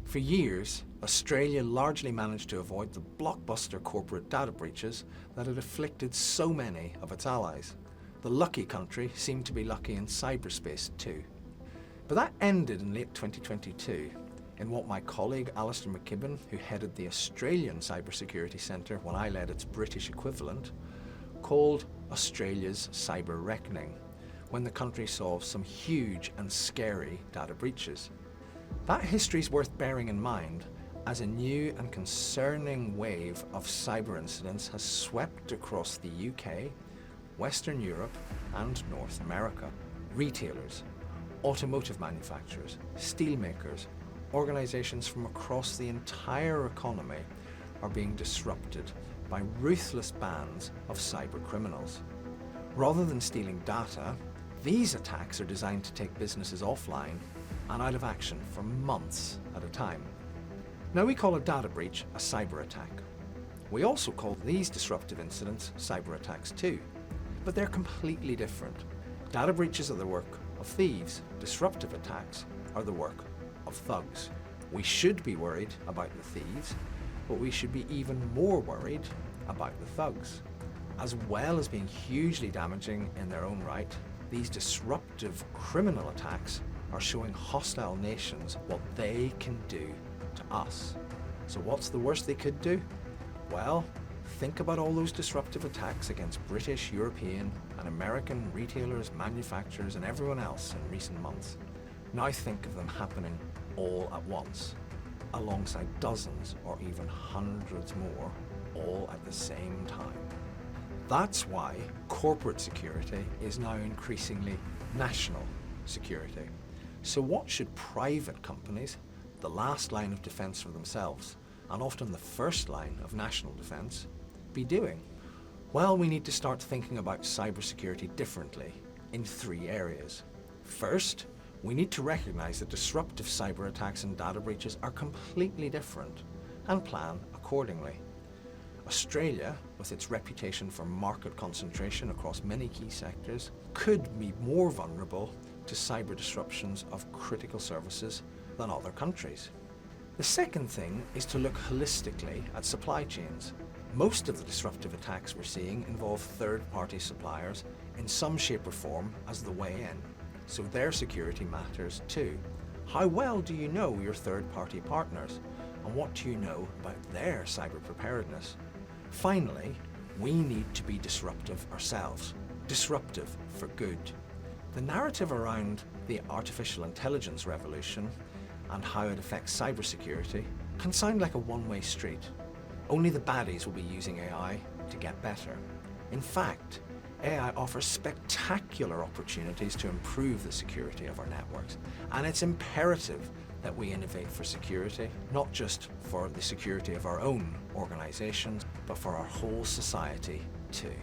For years, Australia largely managed to avoid the blockbuster corporate data breaches that had afflicted so many of its allies. The lucky country seemed to be lucky in cyberspace too. But that ended in late 2022 in what my colleague Alistair McKibben, who headed the Australian Cybersecurity Centre when I led its British equivalent, called Australia's cyber reckoning, when the country saw some huge and scary data breaches. That history is worth bearing in mind as a new and concerning wave of cyber incidents has swept across the UK, Western Europe and North America. Retailers, automotive manufacturers, steelmakers, organisations from across the entire economy are being disrupted by ruthless bands of cyber criminals. Rather than stealing data, these attacks are designed to take businesses offline and out of action for months at a time. Now we call a data breach a cyber attack. We also call these disruptive incidents cyber attacks too, but they're completely different. Data breaches are the work of thieves. Disruptive attacks are the work of thugs. We should be worried about the thieves, but we should be even more worried about the thugs. As well as being hugely damaging in their own right, these disruptive criminal attacks are showing hostile nations what they can do to us. So what's the worst they could do? Well, think about all those disruptive attacks against British, European and American retailers, manufacturers and everyone else in recent months. Now think of them happening all at once, alongside dozens or even hundreds more, all at the same time. That's why corporate security is now increasingly national security. So what should private companies, the last line of defence for themselves, and often the first line of national defence, be doing? Well, we need to start thinking about cybersecurity differently in 3 areas. First, we need to recognise that disruptive cyber attacks and data breaches are completely different and plan accordingly. Australia, with its reputation for market concentration across many key sectors, could be more vulnerable to cyber disruptions of critical services than other countries. The second thing is to look holistically at supply chains. Most of the disruptive attacks we're seeing involve third-party suppliers in some shape or form as the way in, so their security matters too. How well do you know your third-party partners, and what do you know about their cyber preparedness? Finally, we need to be disruptive ourselves. Disruptive for good. The narrative around the artificial intelligence revolution and how it affects cybersecurity can sound like a one-way street. Only the baddies will be using AI to get better. In fact, AI offers spectacular opportunities to improve the security of our networks, and it's imperative that we innovate for security, not just for the security of our own organisations, but for our whole society too.